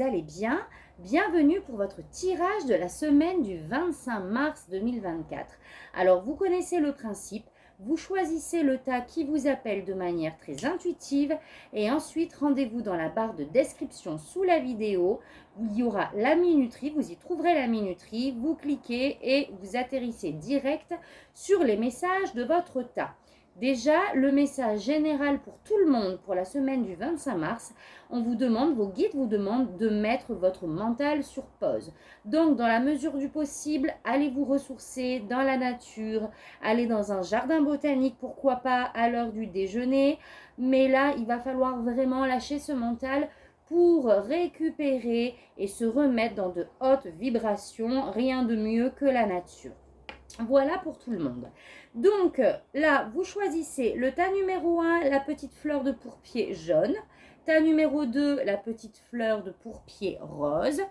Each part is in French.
allez bien. Bienvenue pour votre tirage de la semaine du 25 mars 2024. Alors, vous connaissez le principe. Vous choisissez le tas qui vous appelle de manière très intuitive et ensuite rendez-vous dans la barre de description sous la vidéo où il y aura la minuterie, vous y trouverez la minuterie, vous cliquez et vous atterrissez direct sur les messages de votre tas. Déjà, le message général pour tout le monde pour la semaine du 25 mars, vos guides vous demandent de mettre votre mental sur pause. Donc, dans la mesure du possible, allez vous ressourcer dans la nature, allez dans un jardin botanique, pourquoi pas à l'heure du déjeuner. Mais là, il va falloir vraiment lâcher ce mental pour récupérer et se remettre dans de hautes vibrations. Rien de mieux que la nature. Voilà pour tout le monde. Donc là, vous choisissez le tas numéro 1, la petite fleur de pourpier jaune. Tas numéro 2, la petite fleur de pourpier rose.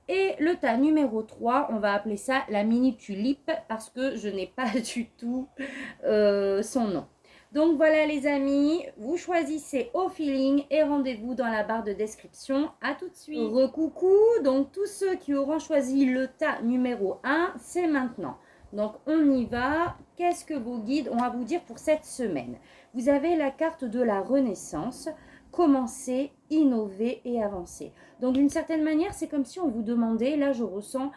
Et le tas numéro 3, on va appeler ça la mini tulipe parce que je n'ai pas du tout son nom. Donc voilà les amis, vous choisissez au feeling et rendez-vous dans la barre de description. À tout de suite. Recoucou, donc tous ceux qui auront choisi le tas numéro 1, c'est maintenant. Donc on y va. Qu'est-ce que vos guides ont à vous dire pour cette semaine? Vous avez la carte de la renaissance. Commencer, innover et avancer. Donc d'une certaine manière, c'est comme si on vous demandait, là je ressens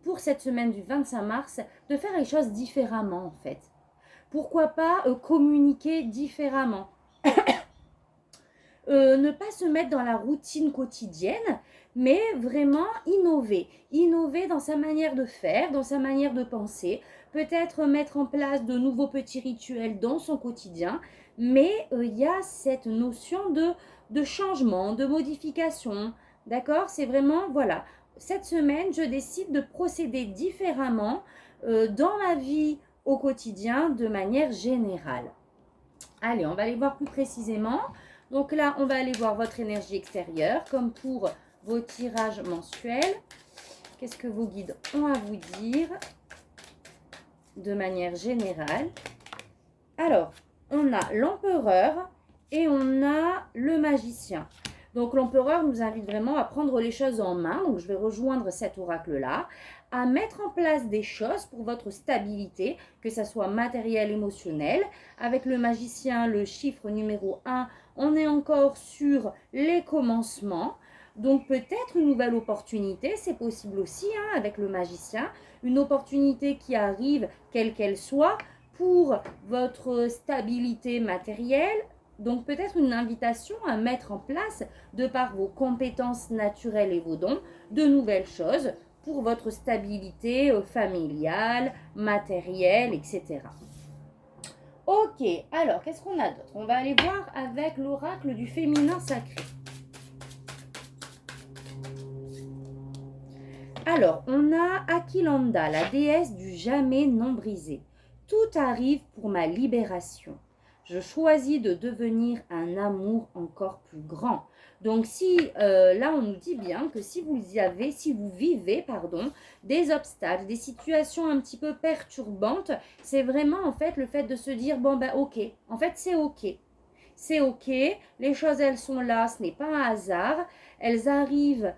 pour cette semaine du 25 mars, de faire les choses différemment en fait. Pourquoi pas communiquer différemment. Ne pas se mettre dans la routine quotidienne, mais vraiment innover. Innover dans sa manière de faire, dans sa manière de penser. Peut-être mettre en place de nouveaux petits rituels dans son quotidien. Mais il y a cette notion de changement, de modification. D'accord? C'est vraiment, voilà. Cette semaine, je décide de procéder différemment dans ma vie au quotidien de manière générale. Allez, on va aller voir plus précisément. Donc là, on va aller voir votre énergie extérieure, comme pour vos tirages mensuels. Qu'est-ce que vos guides ont à vous dire de manière générale? Alors, on a l'empereur et on a le magicien. Donc l'empereur nous invite vraiment à prendre les choses en main. Donc je vais rejoindre cet oracle-là, à mettre en place des choses pour votre stabilité, que ce soit matériel, émotionnel. Avec le magicien, le chiffre numéro 1, on est encore sur les commencements. Donc peut-être une nouvelle opportunité, c'est possible aussi hein, avec le magicien. Une opportunité qui arrive, quelle qu'elle soit, pour votre stabilité matérielle. Donc peut-être une invitation à mettre en place, de par vos compétences naturelles et vos dons, de nouvelles choses pour votre stabilité familiale, matérielle, etc. Ok, alors qu'est-ce qu'on a d'autre? On va aller voir avec l'oracle du féminin sacré. Alors, on a Aquilanda, la déesse du jamais non brisé. Tout arrive pour ma libération. Je choisis de devenir un amour encore plus grand. Donc si là on nous dit bien que si vous vivez des obstacles, des situations un petit peu perturbantes, c'est vraiment en fait le fait de se dire bon ben ok, en fait c'est ok. C'est ok, les choses elles sont là, ce n'est pas un hasard, elles arrivent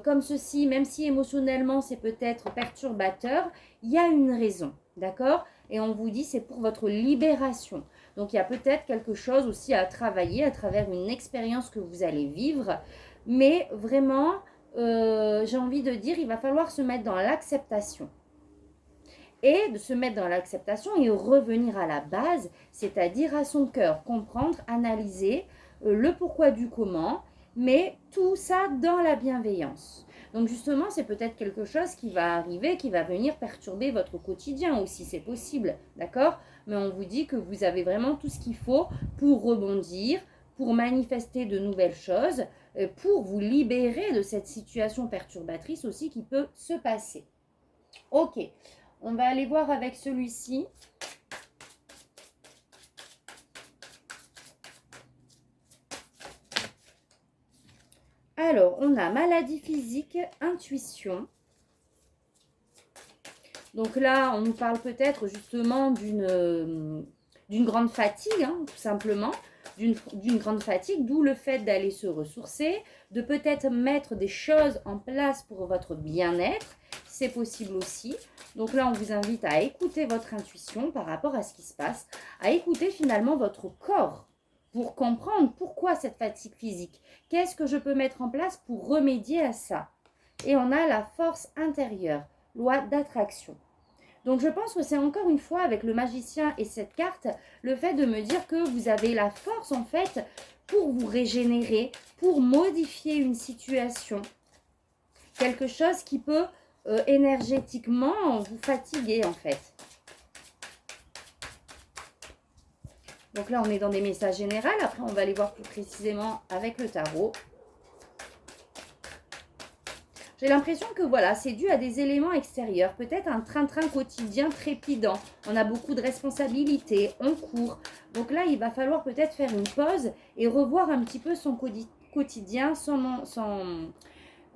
comme ceci, même si émotionnellement c'est peut-être perturbateur, il y a une raison, d'accord? Et on vous dit c'est pour votre libération. Donc il y a peut-être quelque chose aussi à travailler à travers une expérience que vous allez vivre. Mais vraiment, j'ai envie de dire, il va falloir se mettre dans l'acceptation. Et de se mettre dans l'acceptation et revenir à la base, c'est-à-dire à son cœur, comprendre, analyser le pourquoi du comment, mais tout ça dans la bienveillance. Donc justement, c'est peut-être quelque chose qui va arriver, qui va venir perturber votre quotidien aussi, c'est possible, d'accord? Mais on vous dit que vous avez vraiment tout ce qu'il faut pour rebondir, pour manifester de nouvelles choses, pour vous libérer de cette situation perturbatrice aussi qui peut se passer. Ok, on va aller voir avec celui-ci. Alors, on a maladie physique, intuition. Donc là, on nous parle peut-être justement d'une grande fatigue, hein, tout simplement. d'une grande fatigue, d'où le fait d'aller se ressourcer, de peut-être mettre des choses en place pour votre bien-être. C'est possible aussi. Donc là, on vous invite à écouter votre intuition par rapport à ce qui se passe, à écouter finalement votre corps pour comprendre pourquoi cette fatigue physique. Qu'est-ce que je peux mettre en place pour remédier à ça? Et on a la force intérieure, loi d'attraction. Donc je pense que c'est encore une fois avec le magicien et cette carte, le fait de me dire que vous avez la force en fait pour vous régénérer, pour modifier une situation. Quelque chose qui peut énergétiquement vous fatiguer en fait. Donc là on est dans des messages généraux, après on va aller voir plus précisément avec le tarot. J'ai l'impression que voilà, c'est dû à des éléments extérieurs, peut-être un train-train quotidien trépidant. On a beaucoup de responsabilités, on court. Donc là, il va falloir peut-être faire une pause et revoir un petit peu son quotidien,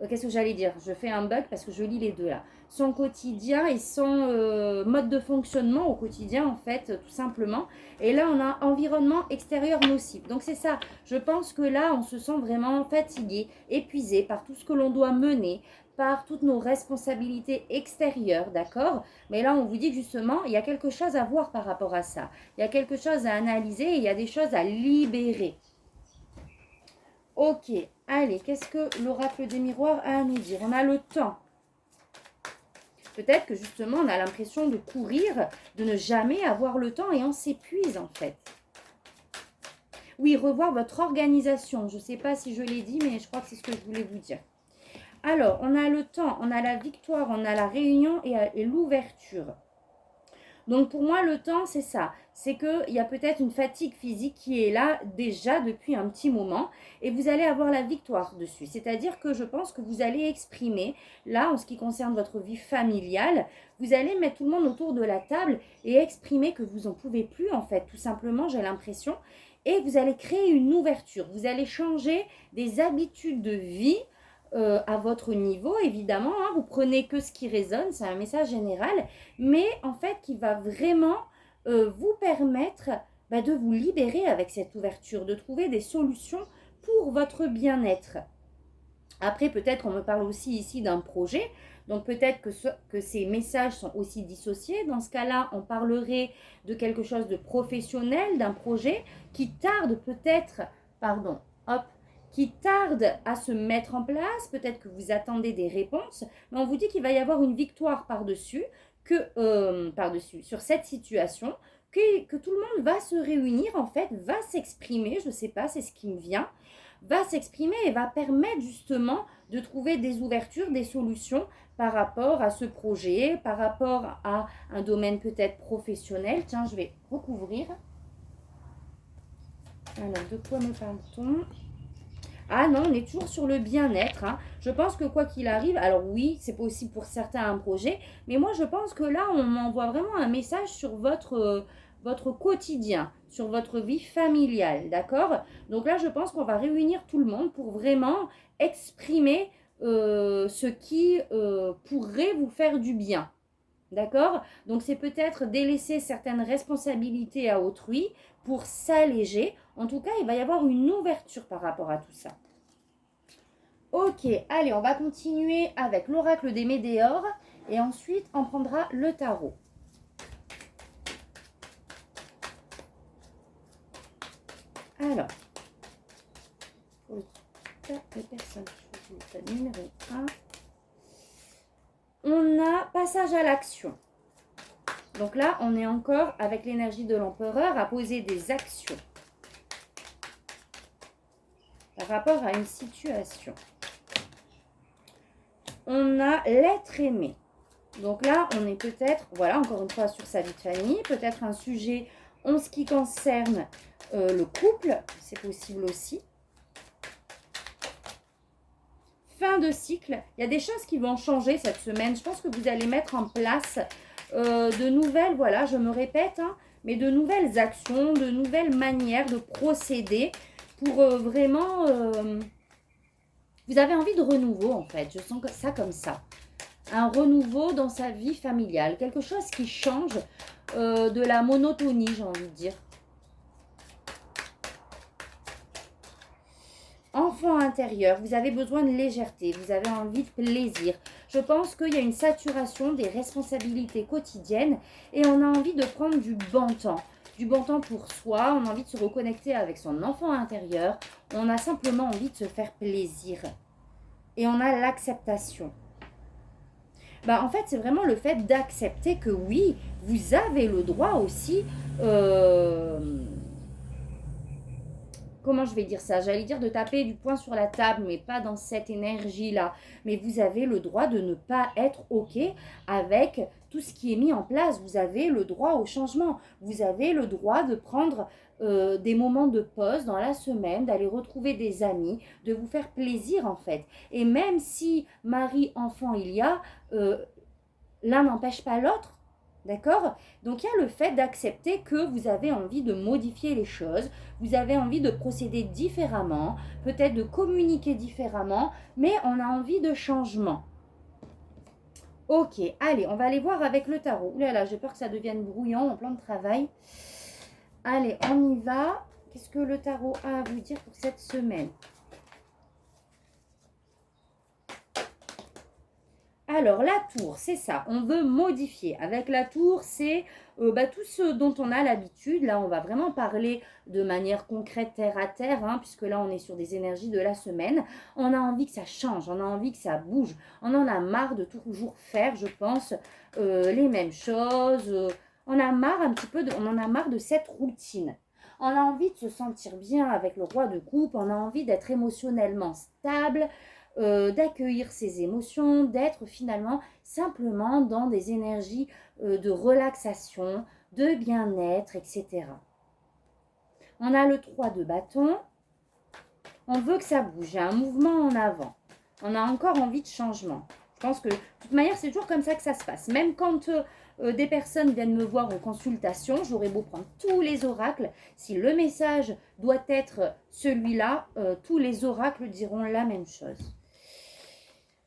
qu'est-ce que j'allais dire? Je fais un bug parce que je lis les deux là. Son quotidien et son mode de fonctionnement au quotidien en fait, tout simplement. Et là, on a un environnement extérieur nocif. Donc c'est ça, je pense que là, on se sent vraiment fatigué, épuisé par tout ce que l'on doit mener, par toutes nos responsabilités extérieures, d'accord? Mais là, on vous dit que justement, il y a quelque chose à voir par rapport à ça. Il y a quelque chose à analyser et il y a des choses à libérer. Ok, allez, qu'est-ce que l'oracle des miroirs a à nous dire? On a le temps. Peut-être que justement, on a l'impression de courir, de ne jamais avoir le temps et on s'épuise en fait. Oui, revoir votre organisation. Je ne sais pas si je l'ai dit, mais je crois que c'est ce que je voulais vous dire. Alors, on a le temps, on a la victoire, on a la réunion et l'ouverture. Donc pour moi, le temps, c'est ça. C'est qu'il y a peut-être une fatigue physique qui est là déjà depuis un petit moment et vous allez avoir la victoire dessus. C'est-à-dire que je pense que vous allez exprimer, là, en ce qui concerne votre vie familiale, vous allez mettre tout le monde autour de la table et exprimer que vous n'en pouvez plus, en fait, tout simplement, j'ai l'impression. Et vous allez créer une ouverture. Vous allez changer des habitudes de vie à votre niveau, évidemment, hein, vous prenez que ce qui résonne, c'est un message général, mais en fait qui va vraiment vous permettre de vous libérer avec cette ouverture, de trouver des solutions pour votre bien-être. Après, peut-être on me parle aussi ici d'un projet, donc peut-être que ces messages sont aussi dissociés. Dans ce cas-là, on parlerait de quelque chose de professionnel, d'un projet qui tarde peut-être, pardon, hop, qui tarde à se mettre en place, peut-être que vous attendez des réponses, mais on vous dit qu'il va y avoir une victoire par-dessus, sur cette situation, que tout le monde va se réunir, en fait, va s'exprimer, je ne sais pas, c'est ce qui me vient, va s'exprimer et va permettre justement de trouver des ouvertures, des solutions par rapport à ce projet, par rapport à un domaine peut-être professionnel. Tiens, je vais recouvrir. Alors, de quoi me parle-t-on ? Ah non, on est toujours sur le bien-être. Hein. Je pense que quoi qu'il arrive, alors oui, c'est possible pour certains un projet, mais moi je pense que là, on m'envoie vraiment un message sur votre quotidien, sur votre vie familiale, d'accord? Donc là, je pense qu'on va réunir tout le monde pour vraiment exprimer ce qui pourrait vous faire du bien. D'accord? Donc, c'est peut-être délaisser certaines responsabilités à autrui pour s'alléger. En tout cas, il va y avoir une ouverture par rapport à tout ça. Ok, allez, on va continuer avec l'oracle des Médéores et ensuite, on prendra le tarot. Alors, pour le tas de personnes, je vais numéro 1. On a passage à l'action. Donc là, on est encore avec l'énergie de l'empereur à poser des actions par rapport à une situation. On a l'être aimé. Donc là, on est peut-être, voilà, encore une fois sur sa vie de famille, peut-être un sujet en ce qui concerne le couple, c'est possible aussi. Fin de cycle, il y a des choses qui vont changer cette semaine. Je pense que vous allez mettre en place de nouvelles, voilà, je me répète, hein, mais de nouvelles actions, de nouvelles manières de procéder pour vraiment... vous avez envie de renouveau, en fait. Je sens ça comme ça. Un renouveau dans sa vie familiale. Quelque chose qui change de la monotonie, j'ai envie de dire. enfant intérieur, vous avez besoin de légèreté, vous avez envie de plaisir. Je pense qu'il y a une saturation des responsabilités quotidiennes et on a envie de prendre du bon temps. Du bon temps pour soi, on a envie de se reconnecter avec son enfant intérieur, on a simplement envie de se faire plaisir. Et on a l'acceptation. En fait, c'est vraiment le fait d'accepter que oui, vous avez le droit aussi... comment je vais dire ça? J'allais dire de taper du poing sur la table, mais pas dans cette énergie-là. Mais vous avez le droit de ne pas être OK avec tout ce qui est mis en place. Vous avez le droit au changement. Vous avez le droit de prendre des moments de pause dans la semaine, d'aller retrouver des amis, de vous faire plaisir en fait. Et même si mari, enfant, il y a, l'un n'empêche pas l'autre. D'accord? Donc il y a le fait d'accepter que vous avez envie de modifier les choses, vous avez envie de procéder différemment, peut-être de communiquer différemment, mais on a envie de changement. Ok, allez, on va aller voir avec le tarot. Ouh là là, j'ai peur que ça devienne brouillon en plan de travail. Allez, on y va. Qu'est-ce que le tarot a à vous dire pour cette semaine? Alors, la tour, c'est ça, on veut modifier. Avec la tour, c'est tout ce dont on a l'habitude. Là, on va vraiment parler de manière concrète, terre à terre, hein, puisque là, on est sur des énergies de la semaine. On a envie que ça change, on a envie que ça bouge. On en a marre de toujours faire, je pense, les mêmes choses. On a marre un petit peu, on en a marre de cette routine. On a envie de se sentir bien avec le roi de coupe, on a envie d'être émotionnellement stable, d'accueillir ses émotions, d'être finalement simplement dans des énergies de relaxation, de bien-être, etc. On a le 3 de bâton. On veut que ça bouge, il y a un mouvement en avant. On a encore envie de changement. Je pense que de toute manière, c'est toujours comme ça que ça se passe. Même quand des personnes viennent me voir en consultation, j'aurais beau prendre tous les oracles. Si le message doit être celui-là, tous les oracles diront la même chose.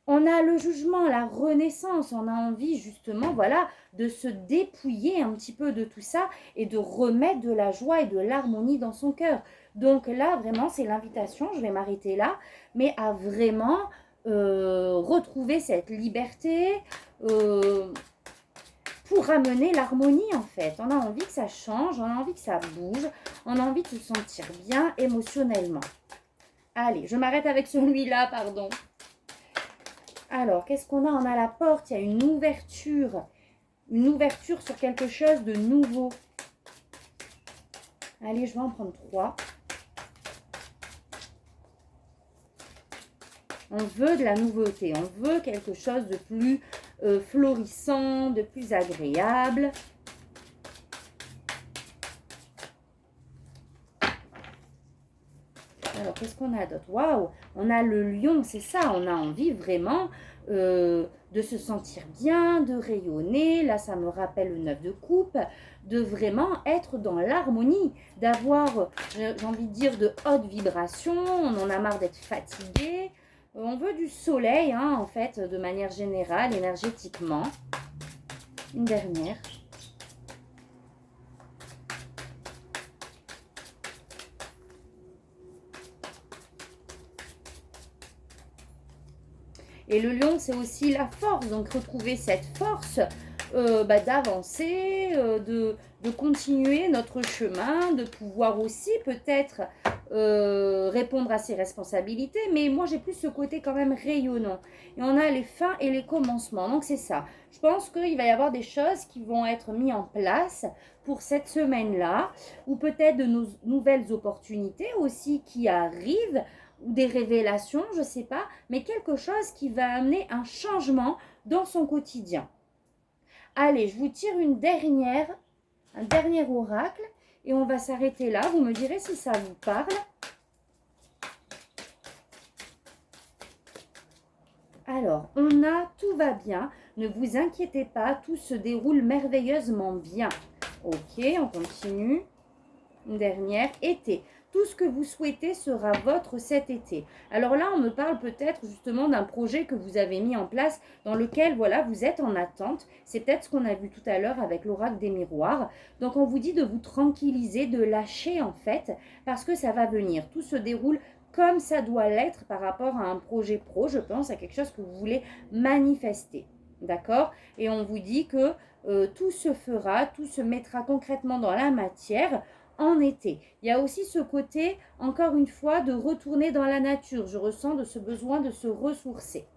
On a le jugement, la renaissance, on a envie justement, voilà, de se dépouiller un petit peu de tout ça et de remettre de la joie et de l'harmonie dans son cœur. Donc là, vraiment, c'est l'invitation, je vais m'arrêter là, mais à vraiment retrouver cette liberté pour ramener l'harmonie en fait. On a envie que ça change, on a envie que ça bouge, on a envie de se sentir bien émotionnellement. Allez, je m'arrête avec celui-là, pardon. Alors, qu'est-ce qu'on a? On a la porte, il y a une ouverture sur quelque chose de nouveau. Allez, je vais en prendre 3. On veut de la nouveauté, on veut quelque chose de plus florissant, de plus agréable. Alors, qu'est-ce qu'on a d'autre? Waouh, on a le lion, c'est ça, on a envie vraiment de se sentir bien, de rayonner. Là, ça me rappelle le 9 de coupe, de vraiment être dans l'harmonie, d'avoir, j'ai envie de dire, de hautes vibrations. On en a marre d'être fatigué. On veut du soleil, hein, en fait, de manière générale, énergétiquement. Une dernière. Et le lion, c'est aussi la force. Donc, retrouver cette force d'avancer, de continuer notre chemin, de pouvoir aussi peut-être répondre à ses responsabilités. Mais moi, j'ai plus ce côté quand même rayonnant. Et on a les fins et les commencements. Donc, c'est ça. Je pense qu'il va y avoir des choses qui vont être mises en place pour cette semaine-là. Ou peut-être de nouvelles opportunités aussi qui arrivent, ou des révélations, je ne sais pas, mais quelque chose qui va amener un changement dans son quotidien. Allez, je vous tire un dernier oracle et on va s'arrêter là. Vous me direz si ça vous parle. Alors, on a tout va bien. Ne vous inquiétez pas, tout se déroule merveilleusement bien. Ok, on continue. Une dernière, été. Tout ce que vous souhaitez sera votre cet été. Alors là, on me parle peut-être justement d'un projet que vous avez mis en place dans lequel, voilà, vous êtes en attente. C'est peut-être ce qu'on a vu tout à l'heure avec l'oracle des miroirs. Donc, on vous dit de vous tranquilliser, de lâcher en fait, parce que ça va venir. Tout se déroule comme ça doit l'être par rapport à un projet pro, je pense, à quelque chose que vous voulez manifester. D'accord? Et on vous dit que tout se fera, tout se mettra concrètement dans la matière en été. Il y a aussi ce côté, encore une fois, de retourner dans la nature. Je ressens de ce besoin de se ressourcer.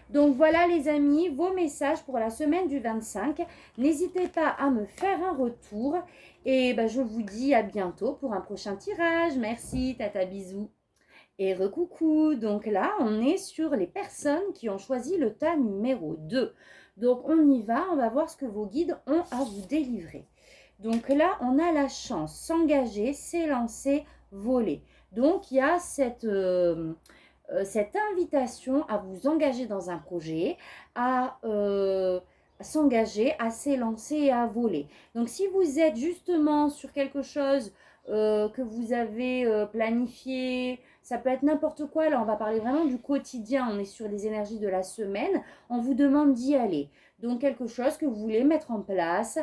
Donc voilà les amis, vos messages pour la semaine du 25. N'hésitez pas à me faire un retour. Et ben, je vous dis à bientôt pour un prochain tirage. Merci, tata bisous. Et recoucou, donc là on est sur les personnes qui ont choisi le tas numéro 2. Donc on y va, on va voir ce que vos guides ont à vous délivrer. Donc là on a la chance, s'engager, s'élancer, voler. Donc il y a cette invitation à vous engager dans un projet, à s'engager, à s'élancer et à voler. Donc si vous êtes justement sur quelque chose que vous avez planifié, ça peut être n'importe quoi, là on va parler vraiment du quotidien, on est sur les énergies de la semaine, on vous demande d'y aller. Donc quelque chose que vous voulez mettre en place,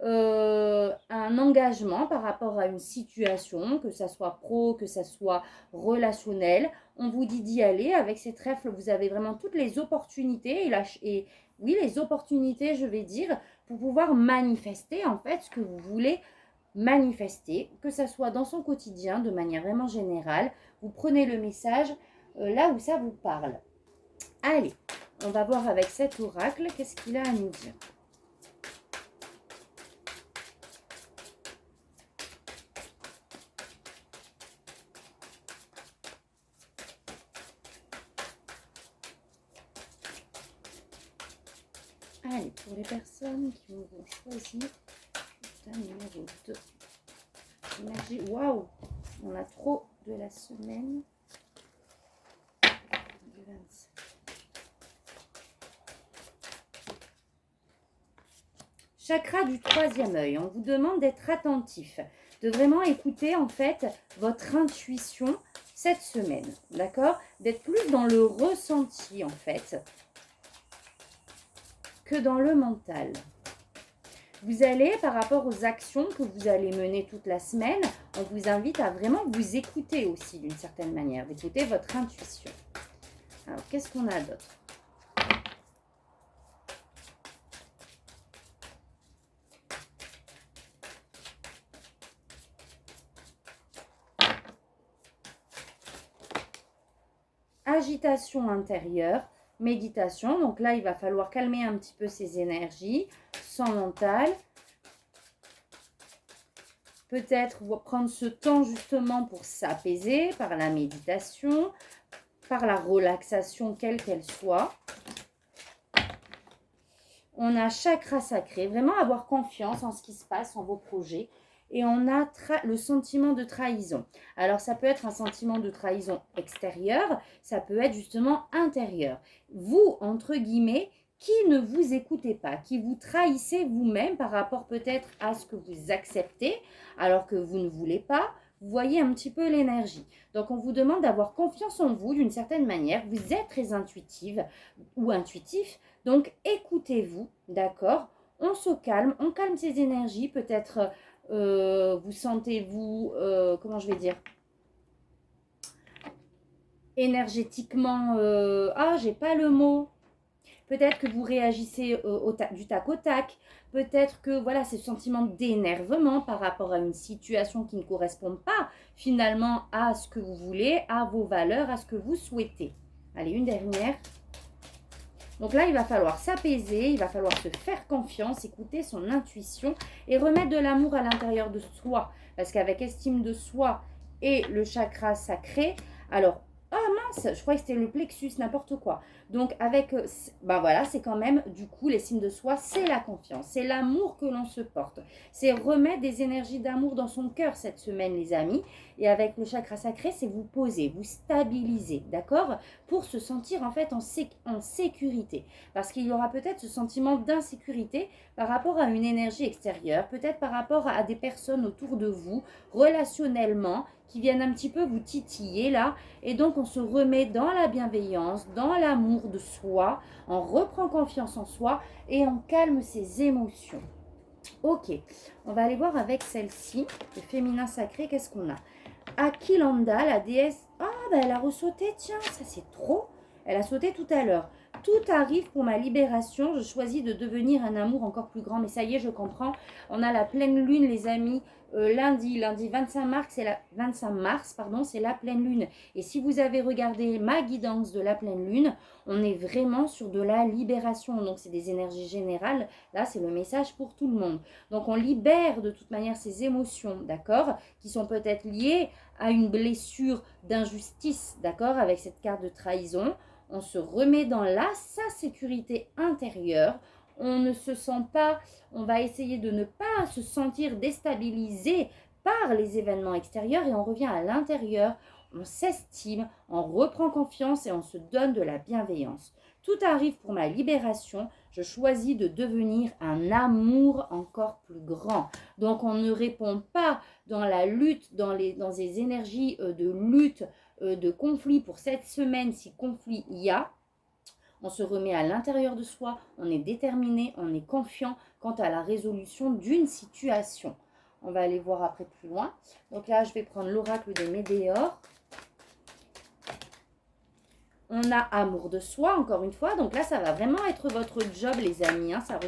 un engagement par rapport à une situation, que ça soit pro, que ça soit relationnel, on vous dit d'y aller. Avec ces trèfles, vous avez vraiment toutes les opportunités, et oui, les opportunités, je vais dire, pour pouvoir manifester en fait ce que vous voulez manifester, que ça soit dans son quotidien, de manière vraiment générale. Vous prenez le message là où ça vous parle. Allez, on va voir avec cet oracle, qu'est-ce qu'il a à nous dire. Allez, pour les personnes qui vont choisir le numéro 2. Énergie, waouh, on a trop de la semaine du 25. Chakra du troisième œil, on vous demande d'être attentif, de vraiment écouter en fait votre intuition cette semaine, d'accord? D'être plus dans le ressenti en fait que dans le mental. Vous allez, par rapport aux actions que vous allez mener toute la semaine, on vous invite à vraiment vous écouter aussi d'une certaine manière, d'écouter votre intuition. Alors, qu'est-ce qu'on a d'autre? Agitation intérieure, méditation. Donc là, il va falloir calmer un petit peu ses énergies, son mental. Peut-être prendre ce temps justement pour s'apaiser par la méditation, par la relaxation, quelle qu'elle soit. On a chakra sacré, vraiment avoir confiance en ce qui se passe, en vos projets. Et on a le sentiment de trahison. Alors, ça peut être un sentiment de trahison extérieur, ça peut être justement intérieur. Vous, entre guillemets, qui ne vous écoutez pas, qui vous trahissez vous-même par rapport peut-être à ce que vous acceptez, alors que vous ne voulez pas, vous voyez un petit peu l'énergie. Donc, on vous demande d'avoir confiance en vous d'une certaine manière. Vous êtes très intuitive ou intuitif, donc écoutez-vous, d'accord? On se calme, on calme ses énergies, peut-être vous sentez-vous, comment je vais dire, énergétiquement, j'ai pas le mot. Peut-être que vous réagissez du tac au tac. Peut-être que voilà, c'est ce sentiment d'énervement par rapport à une situation qui ne correspond pas finalement à ce que vous voulez, à vos valeurs, à ce que vous souhaitez. Allez, une dernière. Donc là, il va falloir s'apaiser, il va falloir se faire confiance, écouter son intuition et remettre de l'amour à l'intérieur de soi. Parce qu'avec estime de soi et le chakra sacré, alors, je croyais que c'était le plexus, n'importe quoi. Donc avec, voilà, c'est quand même, du coup, l'estime de soi, c'est la confiance, c'est l'amour que l'on se porte. C'est remettre des énergies d'amour dans son cœur cette semaine, les amis. Et avec le chakra sacré, c'est vous poser, vous stabiliser, d'accord? Pour se sentir en fait en sécurité. Parce qu'il y aura peut-être ce sentiment d'insécurité par rapport à une énergie extérieure, peut-être par rapport à des personnes autour de vous, relationnellement, qui viennent un petit peu vous titiller là. Et donc, on se remet dans la bienveillance, dans l'amour de soi, on reprend confiance en soi et on calme ses émotions. Ok, on va aller voir avec celle-ci, le féminin sacré, qu'est-ce qu'on a? Akilanda, la déesse... bah, elle a ressauté, tiens, ça c'est trop. Elle a sauté tout à l'heure. Tout arrive pour ma libération. Je choisis de devenir un amour encore plus grand. Mais ça y est, je comprends. On a la pleine lune, les amis. Lundi 25 mars, c'est la pleine lune. Et si vous avez regardé ma guidance de la pleine lune, on est vraiment sur de la libération. Donc, c'est des énergies générales. Là, c'est le message pour tout le monde. Donc, on libère de toute manière ces émotions, d'accord, qui sont peut-être liées à une blessure d'injustice, d'accord, avec cette carte de trahison. On se remet dans sa sécurité intérieure. On ne se sent pas, on va essayer de ne pas se sentir déstabilisé par les événements extérieurs et on revient à l'intérieur, on s'estime, on reprend confiance et on se donne de la bienveillance. Tout arrive pour ma libération, je choisis de devenir un amour encore plus grand. Donc on ne répond pas dans la lutte, dans les énergies de lutte, de conflit pour cette semaine, si conflit il y a. On se remet à l'intérieur de soi, on est déterminé, on est confiant quant à la résolution d'une situation. On va aller voir après plus loin. Donc là, je vais prendre l'oracle des Médéors. On a amour de soi, encore une fois. Donc là, ça va vraiment être votre job, les amis. Hein. Ça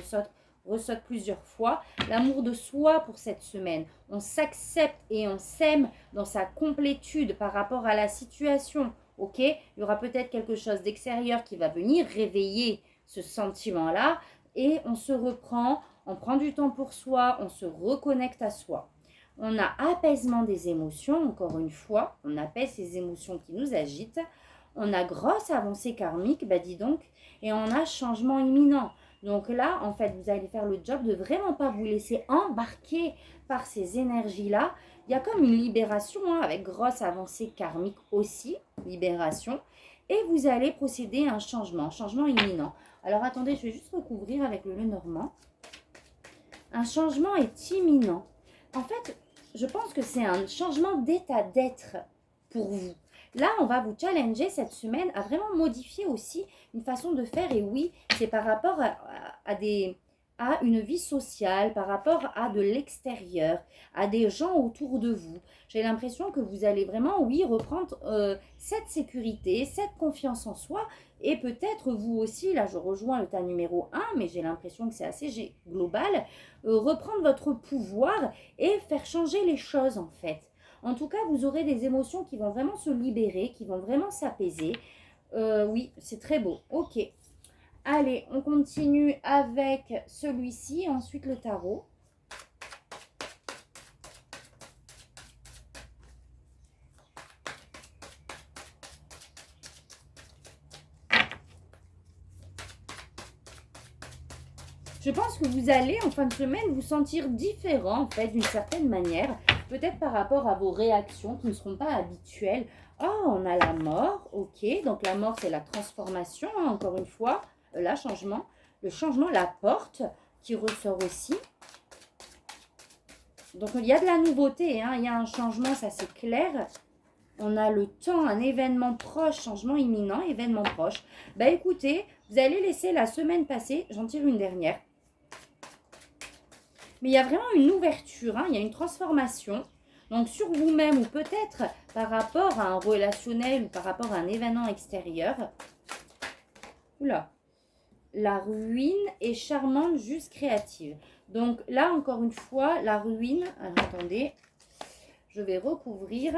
ressaute plusieurs fois. L'amour de soi pour cette semaine. On s'accepte et on s'aime dans sa complétude par rapport à la situation. Ok, il y aura peut-être quelque chose d'extérieur qui va venir réveiller ce sentiment-là et on se reprend, on prend du temps pour soi, on se reconnecte à soi. On a apaisement des émotions, encore une fois, on apaise ces émotions qui nous agitent. On a grosse avancée karmique, bah dis donc, et on a changement imminent. Donc là, en fait, vous allez faire le job de vraiment pas vous laisser embarquer par ces énergies-là. Il y a comme une libération, hein, avec grosse avancée karmique aussi, libération. Et vous allez procéder à un changement imminent. Alors attendez, je vais juste recouvrir avec le Lenormand. Un changement est imminent. En fait, je pense que c'est un changement d'état d'être pour vous. Là, on va vous challenger cette semaine à vraiment modifier aussi une façon de faire. Et oui, c'est par rapport à une vie sociale, par rapport à de l'extérieur, à des gens autour de vous. J'ai l'impression que vous allez vraiment, oui, reprendre cette sécurité, cette confiance en soi. Et peut-être vous aussi, là je rejoins le tas numéro 1, mais j'ai l'impression que c'est assez global, reprendre votre pouvoir et faire changer les choses en fait. En tout cas, vous aurez des émotions qui vont vraiment se libérer, qui vont vraiment s'apaiser. Oui, c'est très beau. Ok. Allez, on continue avec celui-ci, ensuite le tarot. Je pense que vous allez, en fin de semaine, vous sentir différent, en fait, d'une certaine manière. Peut-être par rapport à vos réactions qui ne seront pas habituelles. Oh, on a la mort, ok. Donc la mort, c'est la transformation, hein, encore une fois. Là, changement. Le changement, la porte qui ressort aussi. Donc il y a de la nouveauté, hein, il y a un changement, ça c'est clair. On a le temps, un événement proche, changement imminent, événement proche. Bah écoutez, vous allez laisser la semaine passer, j'en tire une dernière. Mais il y a vraiment une ouverture, hein, il y a une transformation. Donc sur vous-même ou peut-être par rapport à un relationnel ou par rapport à un événement extérieur. Oula. La ruine est charmante, juste créative. Donc là, encore une fois, la ruine... Alors, attendez, je vais recouvrir.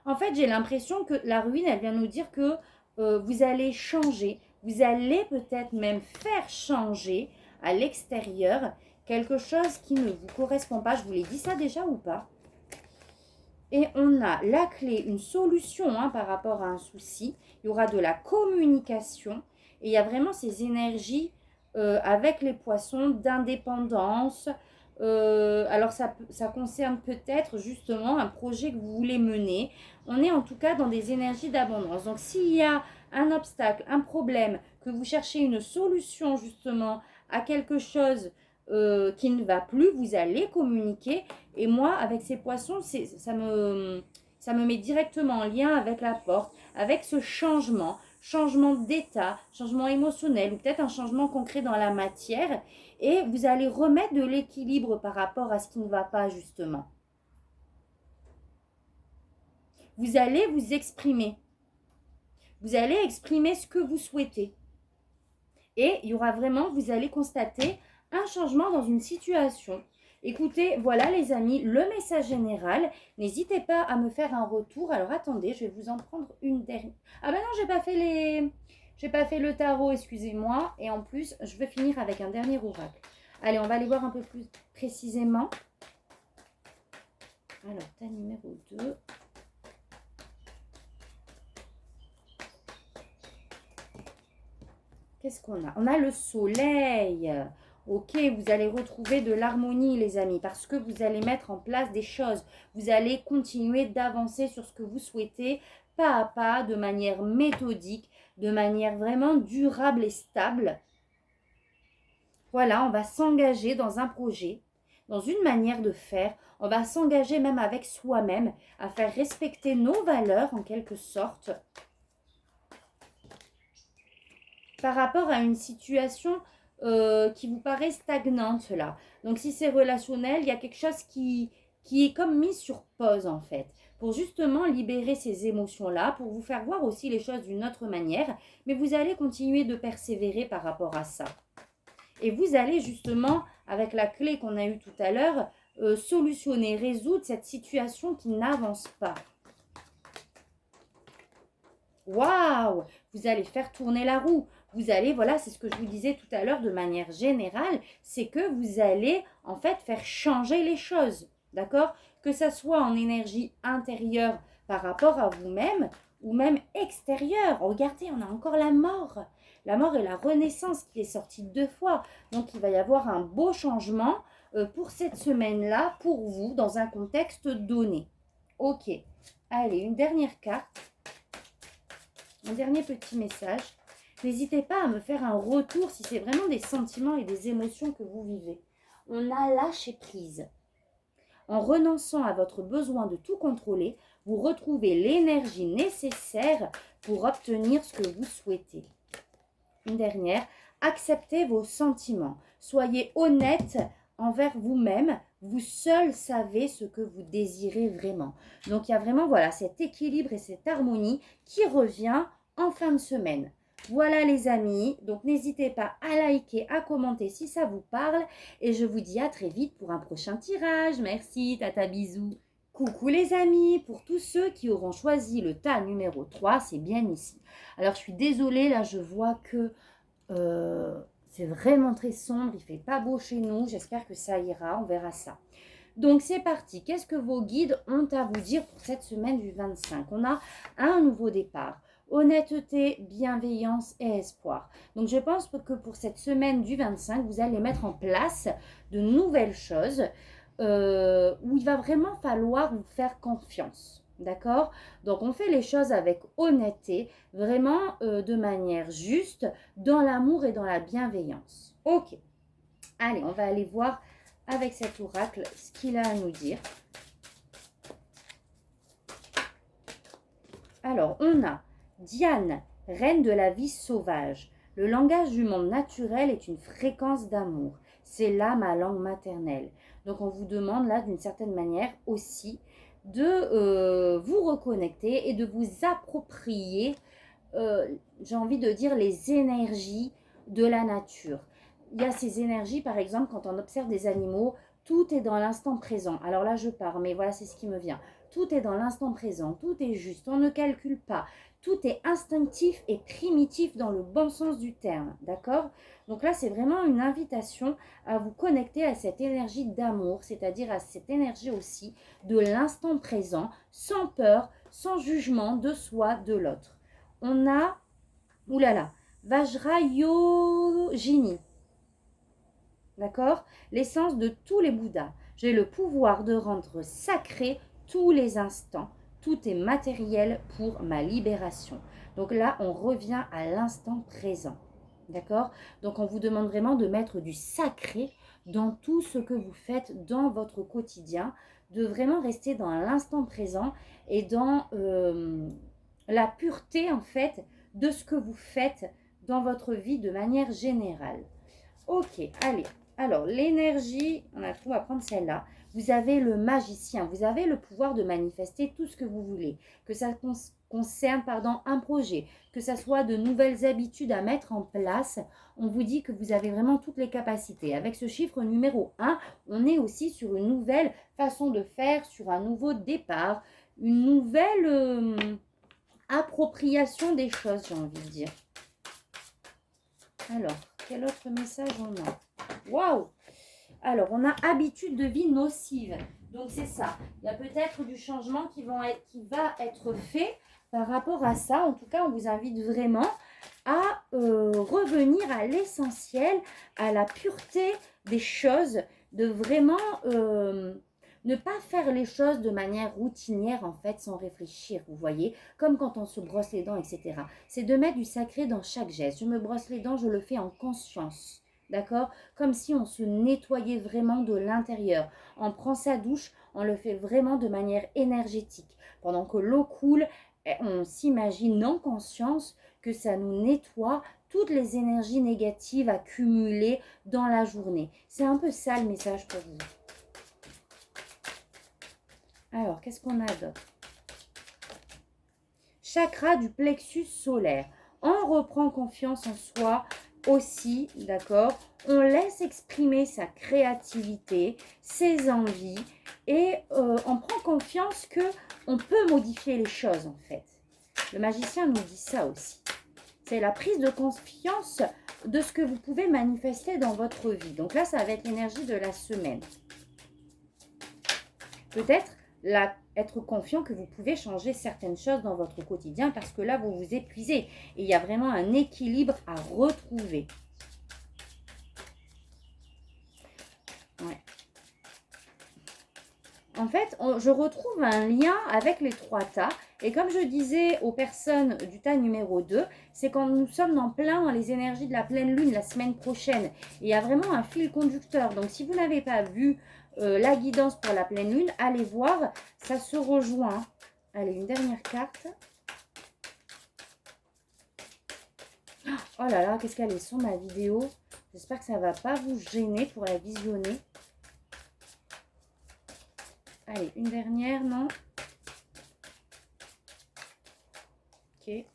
En fait, j'ai l'impression que la ruine, elle vient nous dire que vous allez changer. Vous allez peut-être même faire changer à l'extérieur quelque chose qui ne vous correspond pas. Je vous l'ai dit ça déjà ou pas? Et on a la clé, une solution hein, par rapport à un souci. Il y aura de la communication. Et il y a vraiment ces énergies avec les poissons d'indépendance. Alors ça concerne peut-être justement un projet que vous voulez mener. On est en tout cas dans des énergies d'abondance. Donc s'il y a un obstacle, un problème, que vous cherchez une solution justement à quelque chose qui ne va plus, vous allez communiquer. Et moi, avec ces poissons, ça me met directement en lien avec la porte, avec ce changement d'état, changement émotionnel ou peut-être un changement concret dans la matière. Et vous allez remettre de l'équilibre par rapport à ce qui ne va pas justement. vous allez vous exprimer. Vous allez exprimer ce que vous souhaitez. Et il y aura vraiment, vous allez constater un changement dans une situation. Écoutez, voilà les amis, le message général. N'hésitez pas à me faire un retour. Alors attendez, je vais vous en prendre une dernière. Ah ben non, j'ai pas fait le tarot, excusez-moi. Et en plus, je vais finir avec un dernier oracle. Allez, on va aller voir un peu plus précisément. Alors, tas numéro 2. Qu'est-ce qu'on a? On a le soleil. Ok, vous allez retrouver de l'harmonie, les amis, parce que vous allez mettre en place des choses. Vous allez continuer d'avancer sur ce que vous souhaitez, pas à pas, de manière méthodique, de manière vraiment durable et stable. Voilà, on va s'engager dans un projet, dans une manière de faire. On va s'engager même avec soi-même à faire respecter nos valeurs, en quelque sorte, par rapport à une situation qui vous paraît stagnante là. Donc si c'est relationnel, il y a quelque chose qui est comme mis sur pause en fait, pour justement libérer ces émotions-là, pour vous faire voir aussi les choses d'une autre manière, mais vous allez continuer de persévérer par rapport à ça. Et vous allez justement, avec la clé qu'on a eue tout à l'heure, solutionner, résoudre cette situation qui n'avance pas. Waouh! Vous allez faire tourner la roue. Vous allez, voilà, c'est ce que je vous disais tout à l'heure de manière générale, c'est que vous allez en fait faire changer les choses, d'accord? Que ça soit en énergie intérieure par rapport à vous-même ou même extérieure. Regardez, on a encore la mort. La mort et la renaissance qui est sortie 2 fois. Donc, il va y avoir un beau changement pour cette semaine-là, pour vous, dans un contexte donné. Ok. Allez, une dernière carte. Un dernier petit message. N'hésitez pas à me faire un retour si c'est vraiment des sentiments et des émotions que vous vivez. On a lâché prise. En renonçant à votre besoin de tout contrôler, vous retrouvez l'énergie nécessaire pour obtenir ce que vous souhaitez. Une dernière, acceptez vos sentiments. Soyez honnête envers vous-même. Vous seul savez ce que vous désirez vraiment. Donc, il y a vraiment voilà, cet équilibre et cette harmonie qui revient en fin de semaine. Voilà les amis, donc n'hésitez pas à liker, à commenter si ça vous parle. Et je vous dis à très vite pour un prochain tirage. Merci, tata bisous. Coucou les amis, pour tous ceux qui auront choisi le tas numéro 3, c'est bien ici. Alors je suis désolée, là je vois que c'est vraiment très sombre, il ne fait pas beau chez nous. J'espère que ça ira, on verra ça. Donc c'est parti, qu'est-ce que vos guides ont à vous dire pour cette semaine du 25? On a un nouveau départ. Honnêteté, bienveillance et espoir. Donc je pense que pour cette semaine du 25, vous allez mettre en place de nouvelles choses où il va vraiment falloir vous faire confiance. D'accord? Donc on fait les choses avec honnêteté, vraiment de manière juste, dans l'amour et dans la bienveillance. Ok. Allez, on va aller voir avec cet oracle ce qu'il a à nous dire. Alors, on a Diane, reine de la vie sauvage. Le langage du monde naturel est une fréquence d'amour. C'est là ma langue maternelle. Donc, on vous demande là, d'une certaine manière aussi, de vous reconnecter et de vous approprier, j'ai envie de dire, les énergies de la nature. Il y a ces énergies, par exemple, quand on observe des animaux, tout est dans l'instant présent. Alors là, je pars, mais voilà, c'est ce qui me vient. Tout est dans l'instant présent, tout est juste, on ne calcule pas. Tout est instinctif et primitif dans le bon sens du terme, d'accord? Donc là, c'est vraiment une invitation à vous connecter à cette énergie d'amour, c'est-à-dire à cette énergie aussi de l'instant présent, sans peur, sans jugement de soi, de l'autre. On a, oulala, Vajrayogini, d'accord? L'essence de tous les Bouddhas. J'ai le pouvoir de rendre sacré tous les instants. Tout est matériel pour ma libération. Donc là, on revient à l'instant présent. D'accord? Donc on vous demande vraiment de mettre du sacré dans tout ce que vous faites dans votre quotidien, de vraiment rester dans l'instant présent et dans la pureté en fait de ce que vous faites dans votre vie de manière générale. Ok, allez. Alors l'énergie, on va prendre celle-là. Vous avez le magicien, vous avez le pouvoir de manifester tout ce que vous voulez, que ça concerne un projet, que ça soit de nouvelles habitudes à mettre en place. On vous dit que vous avez vraiment toutes les capacités. Avec ce chiffre numéro 1, on est aussi sur une nouvelle façon de faire, sur un nouveau départ, une nouvelle appropriation des choses, j'ai envie de dire. Alors, quel autre message on a? Waouh! Alors, on a habitude de vie nocive. Donc, c'est ça. Il y a peut-être du changement qui va être fait par rapport à ça. En tout cas, on vous invite vraiment à revenir à l'essentiel, à la pureté des choses, de vraiment ne pas faire les choses de manière routinière, en fait, sans réfléchir, vous voyez, comme quand on se brosse les dents, etc. C'est de mettre du sacré dans chaque geste. Je me brosse les dents, je le fais en conscience. D'accord? Comme si on se nettoyait vraiment de l'intérieur. On prend sa douche, on le fait vraiment de manière énergétique. Pendant que l'eau coule, on s'imagine en conscience que ça nous nettoie toutes les énergies négatives accumulées dans la journée. C'est un peu ça le message pour vous. Alors, qu'est-ce qu'on a d'autre? Chakra du plexus solaire. On reprend confiance en soi aussi, d'accord? On laisse exprimer sa créativité, ses envies et on prend confiance que on peut modifier les choses en fait. Le magicien nous dit ça aussi. C'est la prise de confiance de ce que vous pouvez manifester dans votre vie. Donc là, ça va être l'énergie de la semaine. Peut-être être confiant que vous pouvez changer certaines choses dans votre quotidien parce que là, vous vous épuisez. Et il y a vraiment un équilibre à retrouver. Ouais. En fait, je retrouve un lien avec les 3 tas. Et comme je disais aux personnes du tas numéro 2, c'est quand nous sommes en plein dans les énergies de la pleine lune la semaine prochaine. Et il y a vraiment un fil conducteur. Donc, si vous n'avez pas vu la guidance pour la pleine lune, allez voir, ça se rejoint. Allez, une dernière carte. Oh là là, qu'est-ce qu'elle est sur ma vidéo. J'espère que ça ne va pas vous gêner pour la visionner. Allez, une dernière, non? Ok.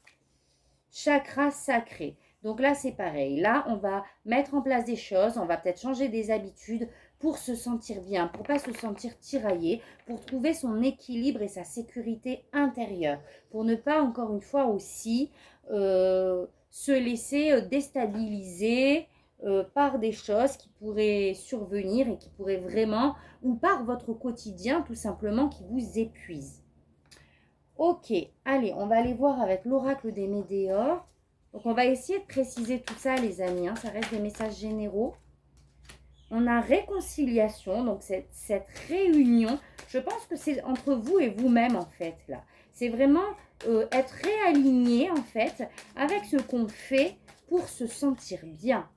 Chakra sacré. Donc là, c'est pareil. Là, on va mettre en place des choses. On va peut-être changer des habitudes pour se sentir bien, pour ne pas se sentir tiraillé, pour trouver son équilibre et sa sécurité intérieure. Pour ne pas, encore une fois aussi, se laisser déstabiliser par des choses qui pourraient survenir et qui pourraient vraiment, ou par votre quotidien tout simplement, qui vous épuisent. Ok, allez, on va aller voir avec l'oracle des Médéors. Donc, on va essayer de préciser tout ça, les amis. Ça reste des messages généraux. On a réconciliation, donc cette réunion. Je pense que c'est entre vous et vous-même, en fait, là. C'est vraiment être réaligné, en fait, avec ce qu'on fait pour se sentir bien.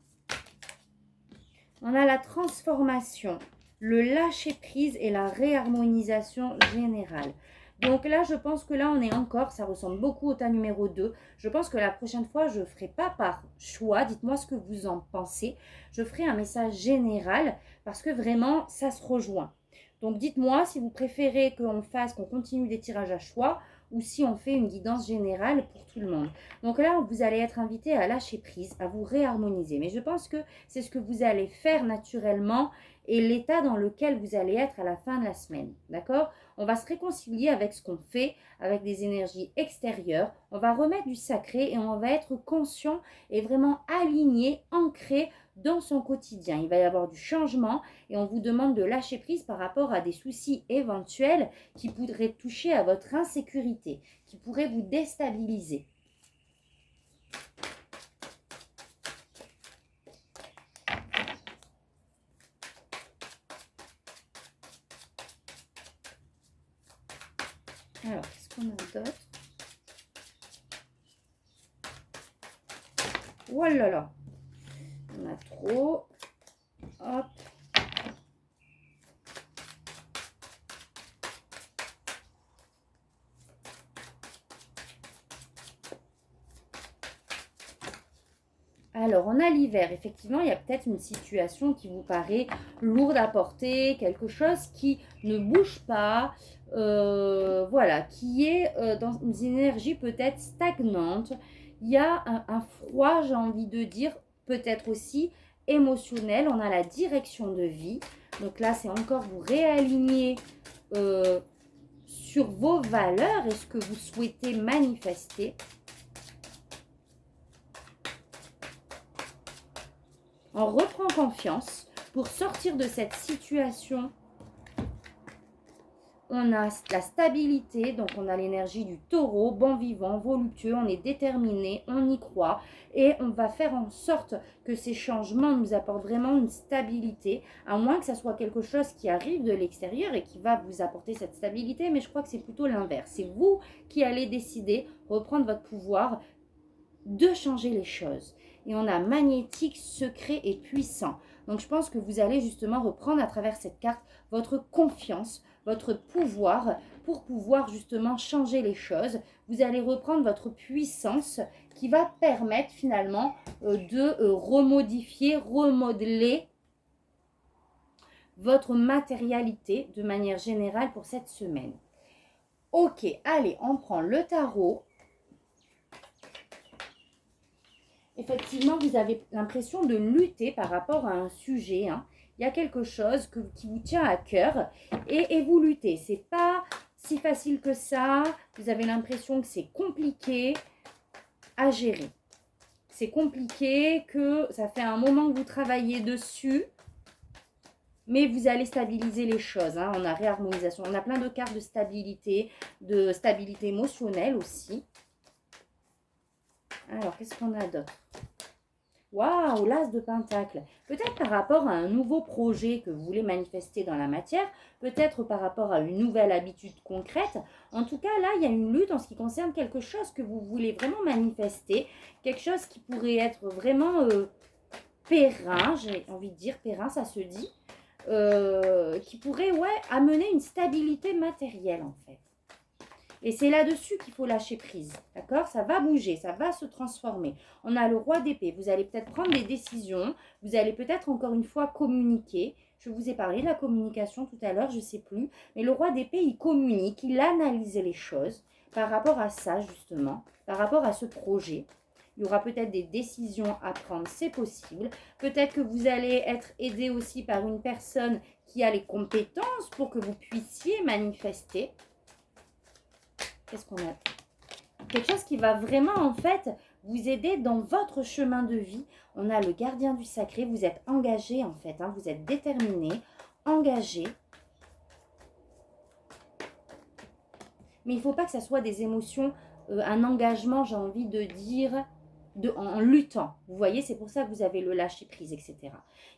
On a la transformation, le lâcher-prise et la réharmonisation générale. Donc là, je pense que là, on est encore, ça ressemble beaucoup au tas numéro 2. Je pense que la prochaine fois, je ne ferai pas par choix. Dites-moi ce que vous en pensez. Je ferai un message général parce que vraiment, ça se rejoint. Donc dites-moi si vous préférez qu'on continue des tirages à choix ou si on fait une guidance générale pour tout le monde. Donc là, vous allez être invité à lâcher prise, à vous réharmoniser. Mais je pense que c'est ce que vous allez faire naturellement et l'état dans lequel vous allez être à la fin de la semaine. D'accord? On va se réconcilier avec ce qu'on fait, avec des énergies extérieures. On va remettre du sacré et on va être conscient et vraiment aligné, ancré dans son quotidien. Il va y avoir du changement et on vous demande de lâcher prise par rapport à des soucis éventuels qui pourraient toucher à votre insécurité, qui pourraient vous déstabiliser. Alors, qu'est-ce qu'on a d'autre? Oh là là, on a trop. Hop. Alors, on a l'hiver. Effectivement, il y a peut-être une situation qui vous paraît lourde à porter, quelque chose qui ne bouge pas, voilà, qui est dans une énergie peut-être stagnante. Il y a un froid, j'ai envie de dire, peut-être aussi émotionnel. On a la direction de vie. Donc là, c'est encore vous réaligner sur vos valeurs et ce que vous souhaitez manifester. On reprend confiance pour sortir de cette situation. On a la stabilité, donc on a l'énergie du taureau, bon vivant, voluptueux, on est déterminé, on y croit et on va faire en sorte que ces changements nous apportent vraiment une stabilité, à moins que ça soit quelque chose qui arrive de l'extérieur et qui va vous apporter cette stabilité, mais je crois que c'est plutôt l'inverse. C'est vous qui allez décider, reprendre votre pouvoir, de changer les choses. Et on a magnétique, secret et puissant. Donc je pense que vous allez justement reprendre à travers cette carte votre confiance, votre pouvoir pour pouvoir justement changer les choses. Vous allez reprendre votre puissance qui va permettre finalement de remodifier, remodeler votre matérialité de manière générale pour cette semaine. Ok, allez, on prend le tarot. Effectivement, vous avez l'impression de lutter par rapport à un sujet. Hein. Il y a quelque chose qui vous tient à cœur et vous luttez. Ce n'est pas si facile que ça. Vous avez l'impression que c'est compliqué à gérer. C'est compliqué, que ça fait un moment que vous travaillez dessus. Mais vous allez stabiliser les choses. Hein. On a réharmonisation. On a plein de cartes de stabilité émotionnelle aussi. Alors, qu'est-ce qu'on a d'autre? Waouh, l'as de pentacle. Peut-être par rapport à un nouveau projet que vous voulez manifester dans la matière, peut-être par rapport à une nouvelle habitude concrète. En tout cas, là, il y a une lutte en ce qui concerne quelque chose que vous voulez vraiment manifester, quelque chose qui pourrait être vraiment périn, j'ai envie de dire périn, ça se dit, qui pourrait amener une stabilité matérielle en fait. Et c'est là-dessus qu'il faut lâcher prise, d'accord? Ça va bouger, ça va se transformer. On a le roi d'épée. Vous allez peut-être prendre des décisions. Vous allez peut-être encore une fois communiquer. Je vous ai parlé de la communication tout à l'heure, je ne sais plus. Mais le roi d'épée, il communique, il analyse les choses par rapport à ça, justement, par rapport à ce projet. Il y aura peut-être des décisions à prendre, c'est possible. Peut-être que vous allez être aidé aussi par une personne qui a les compétences pour que vous puissiez manifester. Qu'est-ce qu'on a? Quelque chose qui va vraiment, en fait, vous aider dans votre chemin de vie. On a le gardien du sacré. Vous êtes engagé, en fait. Hein, vous êtes déterminé, engagé. Mais il ne faut pas que ça soit des émotions, un engagement, j'ai envie de dire, en luttant. Vous voyez, c'est pour ça que vous avez le lâcher-prise, etc.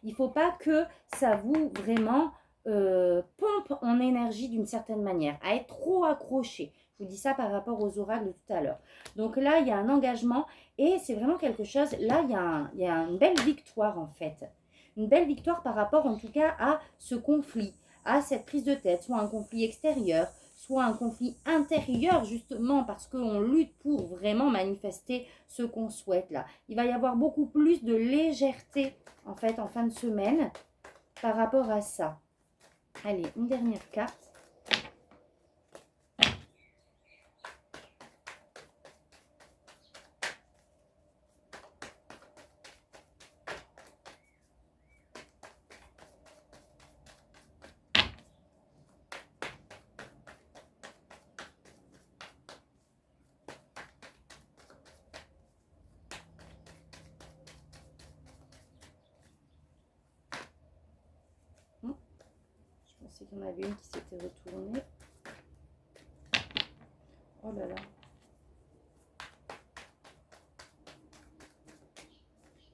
Il ne faut pas que ça vous, vraiment, pompe en énergie d'une certaine manière, à être trop accroché. Je vous dis ça par rapport aux oracles de tout à l'heure. Donc là, il y a un engagement et c'est vraiment quelque chose, là, il y a une belle victoire en fait. Une belle victoire par rapport en tout cas à ce conflit, à cette prise de tête, soit un conflit extérieur, soit un conflit intérieur justement parce qu'on lutte pour vraiment manifester ce qu'on souhaite là. Il va y avoir beaucoup plus de légèreté en fait en fin de semaine par rapport à ça. Allez, une dernière carte. Je pensais qu'il y en avait une qui s'était retournée. Oh là là.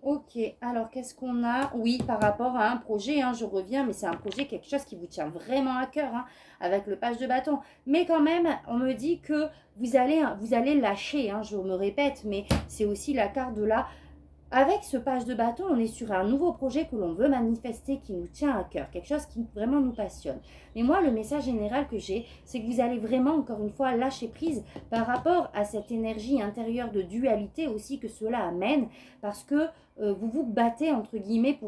Ok, alors qu'est-ce qu'on a? Oui, par rapport à un projet, hein, je reviens, mais c'est un projet, quelque chose qui vous tient vraiment à cœur, hein, avec le page de bâton. Mais quand même, on me dit que vous allez lâcher, hein, je me répète, mais c'est aussi la carte de la Avec ce page de bâton, on est sur un nouveau projet que l'on veut manifester, qui nous tient à cœur, quelque chose qui vraiment nous passionne. Mais moi, le message général que j'ai, c'est que vous allez vraiment, encore une fois, lâcher prise par rapport à cette énergie intérieure de dualité aussi que cela amène, parce que vous vous battez, entre guillemets,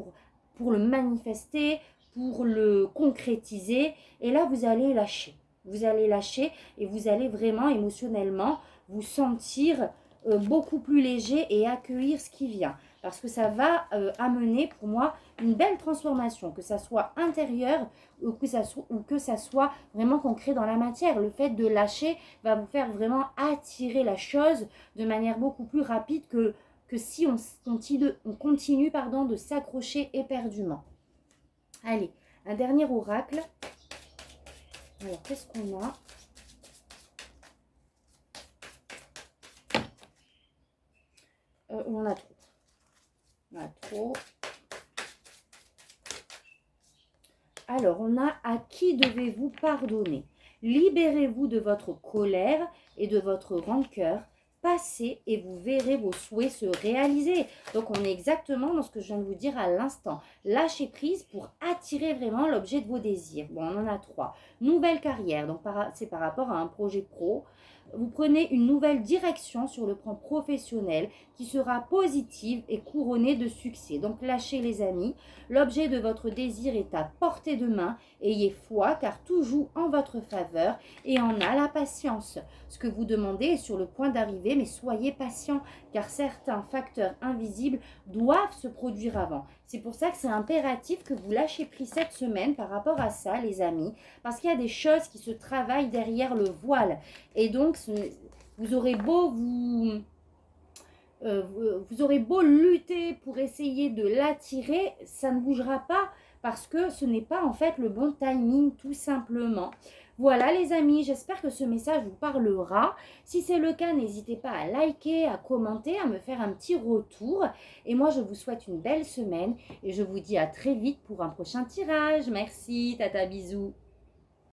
pour le manifester, pour le concrétiser, et là, vous allez lâcher. Vous allez lâcher et vous allez vraiment émotionnellement vous sentir beaucoup plus léger et accueillir ce qui vient. Parce que ça va amener pour moi une belle transformation, que ça soit intérieur ou que ça soit vraiment concret dans la matière. Le fait de lâcher va vous faire vraiment attirer la chose de manière beaucoup plus rapide que si on continue de s'accrocher éperdument. Allez, un dernier oracle. Alors, qu'est-ce qu'on a ? On en a trop. On a trop. Alors, on a à qui devez-vous pardonner? Libérez-vous de votre colère et de votre rancœur. Passez et vous verrez vos souhaits se réaliser. Donc, on est exactement dans ce que je viens de vous dire à l'instant. Lâchez prise pour attirer vraiment l'objet de vos désirs. Bon, on en a 3. Nouvelle carrière. Donc, c'est par rapport à un projet pro. Vous prenez une nouvelle direction sur le plan professionnel qui sera positive et couronnée de succès. Donc lâchez les amis, l'objet de votre désir est à portée de main, ayez foi car tout joue en votre faveur et en a la patience. Ce que vous demandez est sur le point d'arriver, mais soyez patient car certains facteurs invisibles doivent se produire avant. C'est pour ça que c'est impératif que vous lâchez prise cette semaine par rapport à ça, les amis, parce qu'il y a des choses qui se travaillent derrière le voile. Et donc, vous aurez beau vous aurez beau lutter pour essayer de l'attirer, ça ne bougera pas parce que ce n'est pas en fait le bon timing tout simplement. Voilà les amis, j'espère que ce message vous parlera. Si c'est le cas, n'hésitez pas à liker, à commenter, à me faire un petit retour. Et moi, je vous souhaite une belle semaine et je vous dis à très vite pour un prochain tirage. Merci, tata, bisous.